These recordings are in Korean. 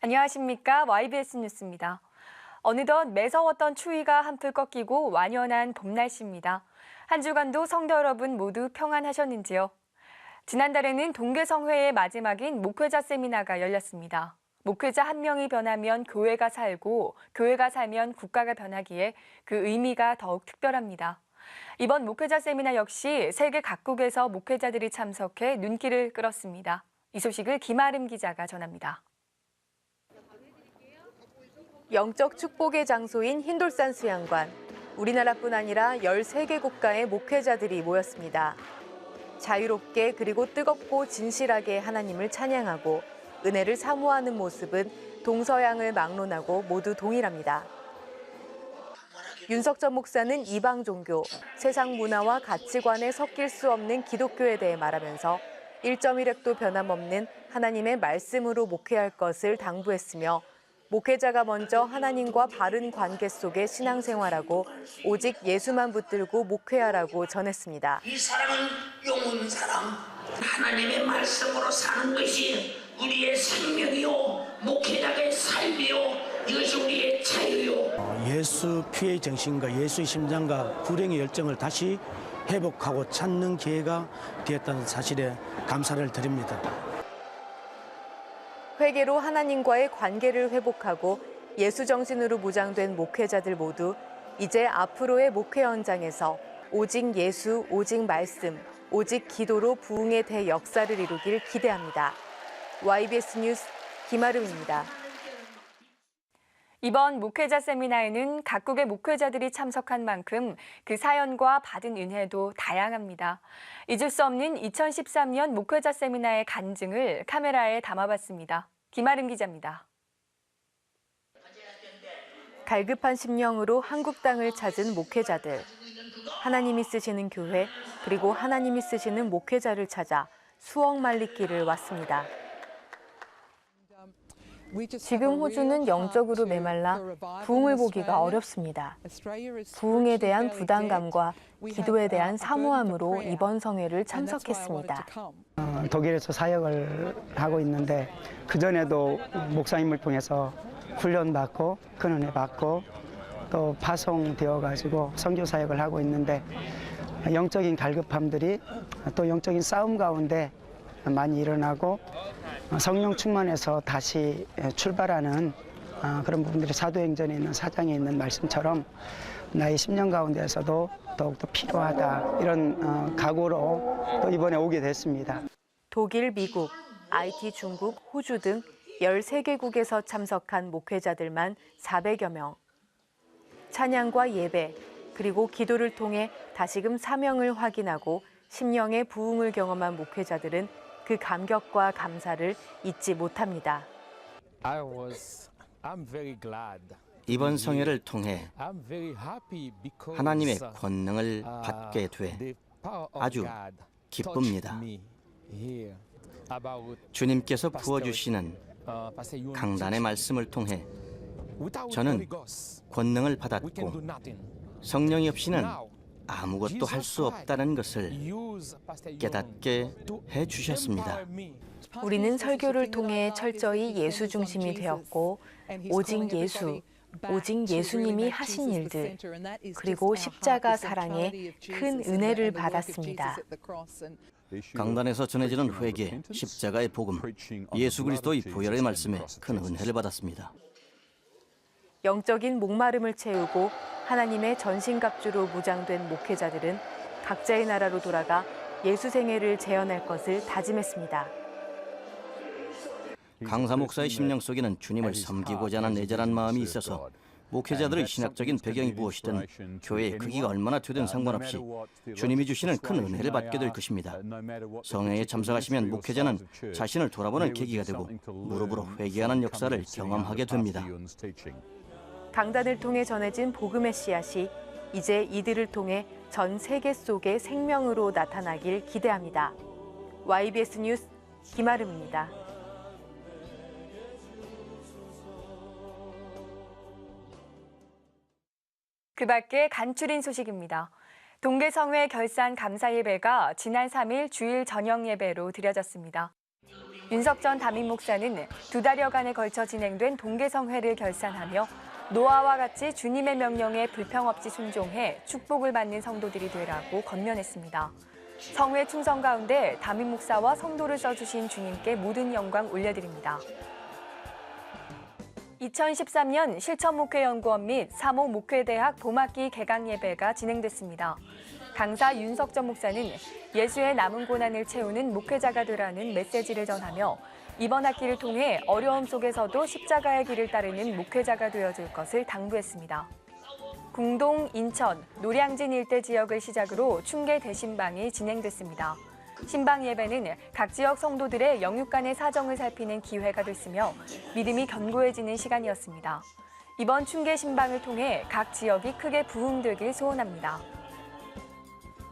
안녕하십니까? YBS 뉴스입니다. 어느덧 매서웠던 추위가 한풀 꺾이고 완연한 봄 날씨입니다. 한 주간도 성도 여러분 모두 평안하셨는지요? 지난달에는 동계성회의 마지막인 목회자 세미나가 열렸습니다. 목회자 한 명이 변하면 교회가 살고 교회가 살면 국가가 변하기에 그 의미가 더욱 특별합니다. 이번 목회자 세미나 역시 세계 각국에서 목회자들이 참석해 눈길을 끌었습니다. 이 소식을 김아름 기자가 전합니다. 영적 축복의 장소인 흰돌산 수양관. 우리나라뿐 아니라 13개 국가의 목회자들이 모였습니다. 자유롭게 그리고 뜨겁고 진실하게 하나님을 찬양하고 은혜를 사모하는 모습은 동서양을 막론하고 모두 동일합니다. 윤석전 목사는 이방 종교, 세상 문화와 가치관에 섞일 수 없는 기독교에 대해 말하면서 1.1획도 변함없는 하나님의 말씀으로 목회할 것을 당부했으며 목회자가 먼저 하나님과 바른 관계 속에 신앙생활하고 오직 예수만 붙들고 목회하라고 전했습니다. 이 사랑은 영혼 사랑, 하나님의 말씀으로 사는 것이 우리의 생명이요, 목회자의 삶이요, 이것이 우리의 자유요. 예수 피의 정신과 예수의 심장과 불행의 열정을 다시 회복하고 찾는 기회가 되었다는 사실에 감사를 드립니다. 회개로 하나님과의 관계를 회복하고 예수 정신으로 무장된 목회자들 모두 이제 앞으로의 목회 현장에서 오직 예수, 오직 말씀, 오직 기도로 부흥의 대역사를 이루길 기대합니다. YBS 뉴스 김아름입니다. 이번 목회자 세미나에는 각국의 목회자들이 참석한 만큼 그 사연과 받은 은혜도 다양합니다. 잊을 수 없는 2013년 목회자 세미나의 간증을 카메라에 담아봤습니다. 김아름 기자입니다. 갈급한 심령으로 한국 땅을 찾은 목회자들. 하나님이 쓰시는 교회, 그리고 하나님이 쓰시는 목회자를 찾아 수억 마리 길을 왔습니다. 지금 호주는 영적으로 메말라 부흥을 보기가 어렵습니다. 부흥에 대한 부담감과 기도에 대한 사모함으로 이번 성회를 참석했습니다. 독일에서 사역을 하고 있는데 그전에도 목사님을 통해서 훈련받고 큰 은혜 받고 또 파송되어가지고 선교 사역을 하고 있는데 영적인 갈급함들이 또 영적인 싸움 가운데 많이 일어나고 성령 충만해서 다시 출발하는 그런 부분들이 사도행전에 있는 4장에 있는 말씀처럼 나의 10년 가운데에서도 더욱더 필요하다 이런 각오로 또 이번에 오게 됐습니다. 독일, 미국, IT, 중국, 호주 등 13개국에서 참석한 목회자들만 400여 명. 찬양과 예배, 그리고 기도를 통해 다시금 사명을 확인하고 심령의 부흥을 경험한 목회자들은 그 감격과 감사를 잊지 못합니다. 이번 성회를 통해 하나님의 권능을 받게 돼 아주 기쁩니다. 주님께서 부어주시는 강단의 말씀을 통해 저는 권능을 받았고 성령이 없이는 아무것도 할 수 없다는 것을 깨닫게 해주셨습니다. 우리는 설교를 통해 철저히 예수 중심이 되었고 오직 예수, 오직 예수님이 하신 일들, 그리고 십자가 사랑에 큰 은혜를 받았습니다. 강단에서 전해지는 회개, 십자가의 복음, 예수 그리스도의 부활의 말씀에 큰 은혜를 받았습니다. 영적인 목마름을 채우고 하나님의 전신갑주로 무장된 목회자들은 각자의 나라로 돌아가 예수 생애를 재현할 것을 다짐했습니다. 강사 목사의 심령 속에는 주님을 섬기고자 하는 애절한 마음이 있어서 목회자들의 신학적인 배경이 무엇이든 교회의 크기가 얼마나 되든 상관없이 주님이 주시는 큰 은혜를 받게 될 것입니다. 성회에 참석하시면 목회자는 자신을 돌아보는 계기가 되고 무릎으로 회개하는 역사를 경험하게 됩니다. 강단을 통해 전해진 복음의 씨앗이 이제 이들을 통해 전 세계 속의 생명으로 나타나길 기대합니다. YBS 뉴스 김아름입니다. 그 밖에 간추린 소식입니다. 동계성회 결산 감사 예배가 지난 3일 주일 저녁 예배로 드려졌습니다. 윤석전 담임 목사는 2달여간에 걸쳐 진행된 동계성회를 결산하며 노아와 같이 주님의 명령에 불평 없이 순종해 축복을 받는 성도들이 되라고 권면했습니다. 성회 충성 가운데 담임 목사와 성도를 써주신 주님께 모든 영광 올려드립니다. 2013년 실천목회연구원 및 3호 목회대학 봄학기 개강 예배가 진행됐습니다. 강사 윤석전 목사는 예수의 남은 고난을 채우는 목회자가 되라는 메시지를 전하며 이번 학기를 통해 어려움 속에서도 십자가의 길을 따르는 목회자가 되어줄 것을 당부했습니다. 궁동, 인천, 노량진 일대 지역을 시작으로 충계 대신방이 진행됐습니다. 신방 예배는 각 지역 성도들의 영육 간의 사정을 살피는 기회가 됐으며 믿음이 견고해지는 시간이었습니다. 이번 충계 신방을 통해 각 지역이 크게 부흥되길 소원합니다.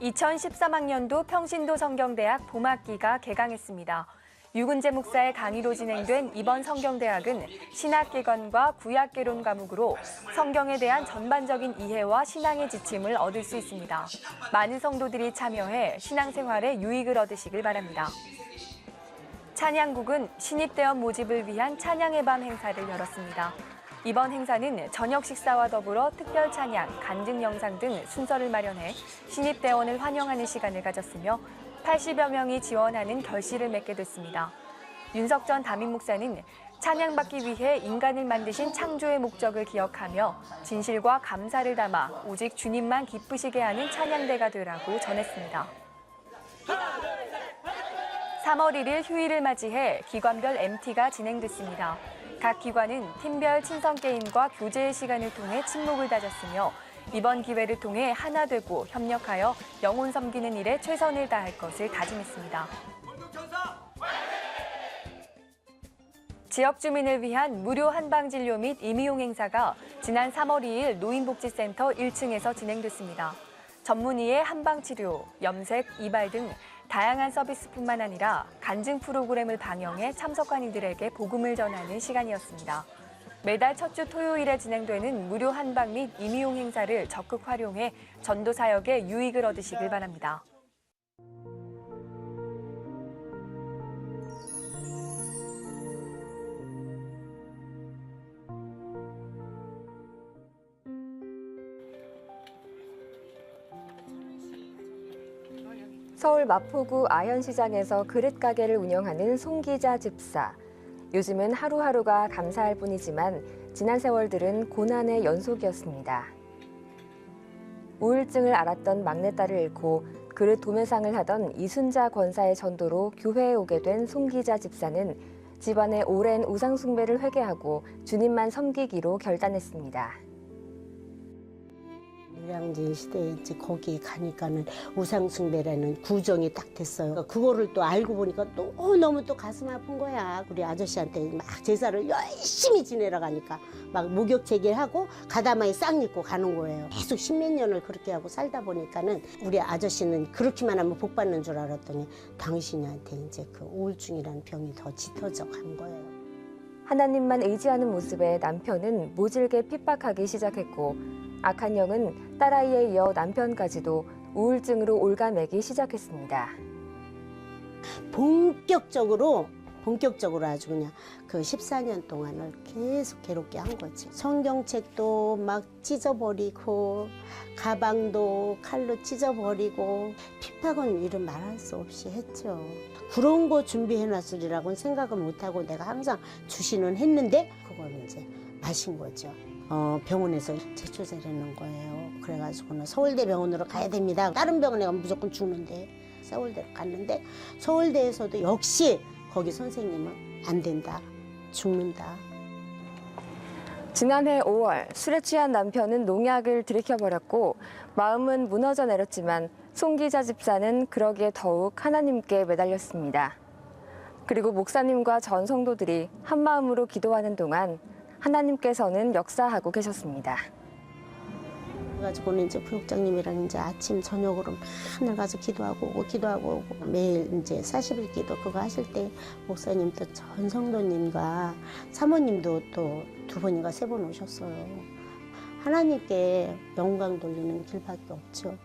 2013학년도 평신도 성경대학 봄학기가 개강했습니다. 유근재 목사의 강의로 진행된 이번 성경대학은 신학개관과 구약개론 과목으로 성경에 대한 전반적인 이해와 신앙의 지침을 얻을 수 있습니다. 많은 성도들이 참여해 신앙생활에 유익을 얻으시길 바랍니다. 찬양국은 신입대원 모집을 위한 찬양의 밤 행사를 열었습니다. 이번 행사는 저녁 식사와 더불어 특별 찬양, 간증 영상 등 순서를 마련해 신입대원을 환영하는 시간을 가졌으며 80여 명이 지원하는 결실을 맺게 됐습니다. 윤석전 담임 목사는 찬양받기 위해 인간을 만드신 창조의 목적을 기억하며 진실과 감사를 담아 오직 주님만 기쁘시게 하는 찬양대가 되라고 전했습니다. 3월 1일 휴일을 맞이해 기관별 MT가 진행됐습니다. 각 기관은 팀별 친선게임과 교제의 시간을 통해 친목을 다졌으며 이번 기회를 통해 하나 되고 협력하여 영혼 섬기는 일에 최선을 다할 것을 다짐했습니다. 지역 주민을 위한 무료 한방진료 및 임의용 행사가 지난 3월 2일 노인복지센터 1층에서 진행됐습니다. 전문의의 한방치료, 염색, 이발 등 다양한 서비스뿐만 아니라 간증 프로그램을 방영해 참석한 이들에게 복음을 전하는 시간이었습니다. 매달 첫 주 토요일에 진행되는 무료 한방 및 임의용 행사를 적극 활용해 전도 사역에 유익을 얻으시길 바랍니다. 서울 마포구 아현시장에서 그릇가게를 운영하는 송기자 집사. 요즘은 하루하루가 감사할 뿐이지만 지난 세월들은 고난의 연속이었습니다. 우울증을 앓았던 막내딸을 잃고 그릇 도매상을 하던 이순자 권사의 전도로 교회에 오게 된 송기자 집사는 집안의 오랜 우상 숭배를 회개하고 주님만 섬기기로 결단했습니다. 노량진 시대에 이제 거기에 가니까는 우상숭배라는 구정이 딱 됐어요. 그거를 또 알고 보니까 또 너무 또 가슴 아픈 거야. 우리 아저씨한테 막 제사를 열심히 지내러 가니까 막 목욕제기하고 가다마에 싹 입고 가는 거예요. 계속 십몇 년을 그렇게 하고 살다 보니까는 우리 아저씨는 그렇게만 하면 복 받는 줄 알았더니 당신한테 이제 그 우울증이라는 병이 더 짙어져 간 거예요. 하나님만 의지하는 모습에 남편은 모질게 핍박하기 시작했고 악한 영은 딸아이에 이어 남편까지도 우울증으로 올가매기 시작했습니다. 본격적으로 아주 그냥 그 14년 동안을 계속 괴롭게 한 거지. 성경책도 막 찢어버리고 가방도 칼로 찢어버리고 핍박은 이름 말할 수 없이 했죠. 그런 거 준비해놨으리라고는 생각을 못하고 내가 항상 주시는 했는데 그걸 이제 마신 거죠. 병원에서 제초제라는 거예요. 그래가지고는 서울대 병원으로 가야 됩니다. 다른 병원에 가면 무조건 죽는데 서울대로 갔는데 서울대에서도 역시 거기 선생님은 안 된다. 죽는다. 지난해 5월 술에 취한 남편은 농약을 들이켜버렸고 마음은 무너져 내렸지만 송기자 집사는 그러기에 더욱 하나님께 매달렸습니다. 그리고 목사님과 전 성도들이 한마음으로 기도하는 동안 하나님께서는 역사하고 계셨습니다. 그래가지고는 이제 부육장님이랑 이제 아침 저녁으로 맨날 가서 기도하고 오고 매일 이제 40일 기도 그거 하실 때 목사님도 전 성도님과 사모님도 또 2번인가 3번 오셨어요. 하나님께 영광 돌리는 길밖에 없죠.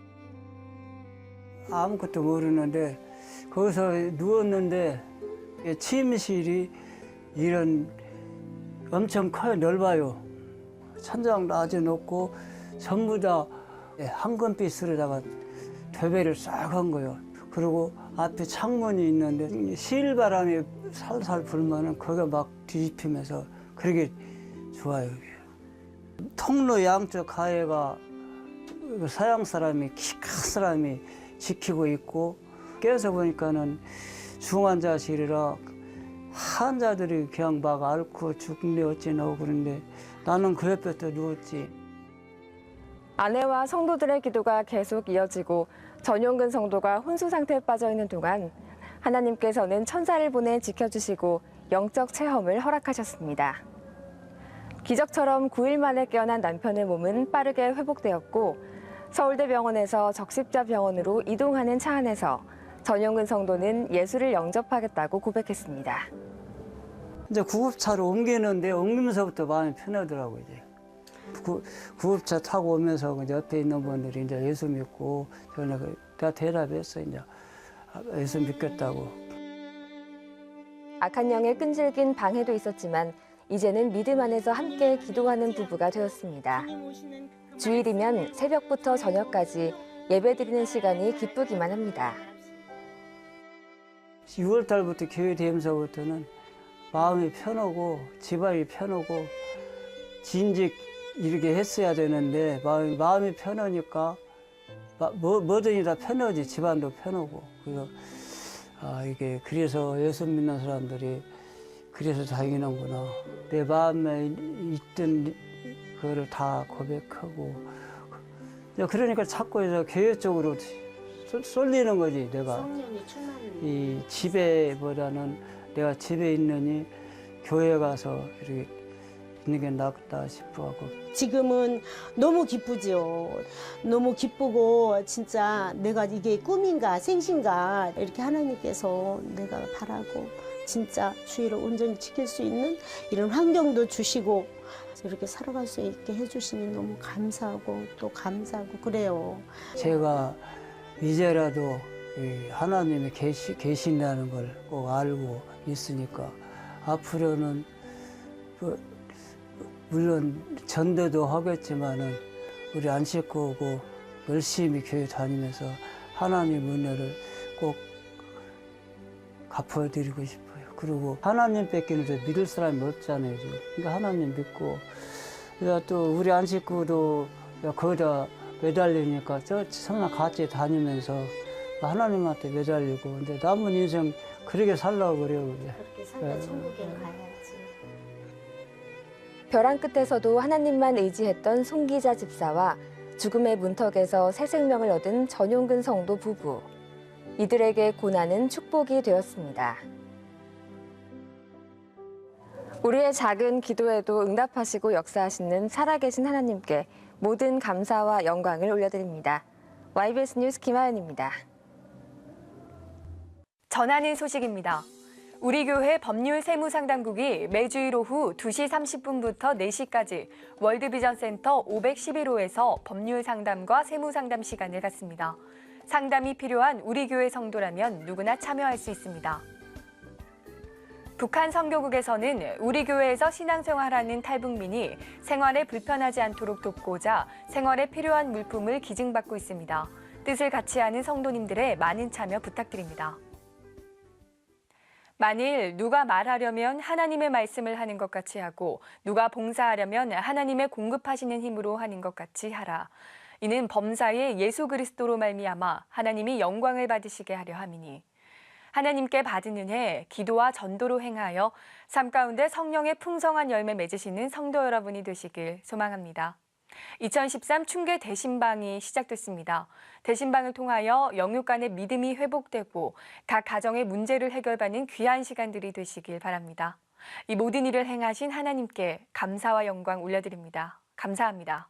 아무것도 모르는데 거기서 누웠는데 침실이 이런 엄청 커요. 넓어요. 천장 낮아놓고 전부 다 황금빛으로다가 도배를 싹 한 거예요. 그리고 앞에 창문이 있는데 실바람이 살살 불면은 거기가 막 뒤집히면서 그렇게 좋아요. 통로 양쪽 가해가 서양 사람이 키 큰 사람이 지키고 있고 깨서 보니까는 중환자실이라 환자들이 그냥 막 앓고 죽네 어찌나고 그런데 나는 그 옆에 또 누웠지. 아내와 성도들의 기도가 계속 이어지고 전용근 성도가 혼수 상태에 빠져 있는 동안 하나님께서는 천사를 보내 지켜주시고 영적 체험을 허락하셨습니다. 기적처럼 9일 만에 깨어난 남편의 몸은 빠르게 회복되었고 서울대병원에서 적십자병원으로 이동하는 차 안에서 전용근 성도는 예수를 영접하겠다고 고백했습니다. 이제 구급차로 옮기는데 옮기면서부터 마음이 편하더라고요. 이제. 구급차 타고 오면서 이제 옆에 있는 분들이 이제 예수 믿고 저는 다 대답했어. 이제 예수 믿겠다고. 악한 영의 끈질긴 방해도 있었지만 이제는 믿음 안에서 함께 기도하는 부부가 되었습니다. 주일이면 새벽부터 저녁까지 예배드리는 시간이 기쁘기만 합니다. 6월 달부터 교회 되면서부터는 마음이 편하고 집안이 편하고 진즉 이렇게 했어야 되는데 마음이 편하니까 뭐든지 다 편하지. 집안도 편하고. 그래서 이게 그래서 예수 믿는 사람들이 그래서 다행이는구나. 내 마음에 있던 그거를 다 고백하고. 그러니까 자꾸 이제 교회 쪽으로 쏠리는 거지, 내가. 이 집에보다는 내가 집에 있느니 교회 가서 이렇게 있는 게 낫다 싶어하고. 지금은 너무 기쁘죠. 너무 기쁘고 진짜 내가 이게 꿈인가 생신가 이렇게 하나님께서 내가 바라고 진짜 주의를 온전히 지킬 수 있는 이런 환경도 주시고 이렇게 살아갈 수 있게 해주시니 너무 감사하고 또 감사하고 그래요. 제가 이제라도 하나님이 계신다는 걸 꼭 알고 있으니까 앞으로는 물론 전도도 하겠지만은 우리 안 씻고 오고 열심히 교회 다니면서 하나님 은혜를 꼭 갚아드리고 싶어요. 그리고 하나님 뺏기는 저 믿을 사람이 없잖아요. 지금. 그러니까 하나님 믿고 또 우리 안 씻고도 거기다 매달리니까 저 성나 같이 다니면서 하나님한테 매달리고 이제 남은 인생 그렇게 살라고 그래요. 그렇게 살다 천국에 가야지. 벼랑 끝에서도 하나님만 의지했던 송기자 집사와 죽음의 문턱에서 새 생명을 얻은 전용근 성도 부부. 이들에게 고난은 축복이 되었습니다. 우리의 작은 기도에도 응답하시고 역사하시는 살아계신 하나님께 모든 감사와 영광을 올려드립니다. YBS 뉴스 김하연입니다. 전하는 소식입니다. 우리 교회 법률세무상담국이 매주일 오후 2시 30분부터 4시까지 월드비전센터 511호에서 법률상담과 세무상담 시간을 갖습니다. 상담이 필요한 우리 교회 성도라면 누구나 참여할 수 있습니다. 북한 선교국에서는 우리 교회에서 신앙생활하는 탈북민이 생활에 불편하지 않도록 돕고자 생활에 필요한 물품을 기증받고 있습니다. 뜻을 같이 하는 성도님들의 많은 참여 부탁드립니다. 만일 누가 말하려면 하나님의 말씀을 하는 것 같이 하고 누가 봉사하려면 하나님의 공급하시는 힘으로 하는 것 같이 하라. 이는 범사의 예수 그리스도로 말미암아 하나님이 영광을 받으시게 하려 함이니. 하나님께 받은 은혜, 기도와 전도로 행하여 삶 가운데 성령의 풍성한 열매 맺으시는 성도 여러분이 되시길 소망합니다. 2013 충계 대신방이 시작됐습니다. 대신방을 통하여 영육 간의 믿음이 회복되고 각 가정의 문제를 해결받는 귀한 시간들이 되시길 바랍니다. 이 모든 일을 행하신 하나님께 감사와 영광 올려드립니다. 감사합니다.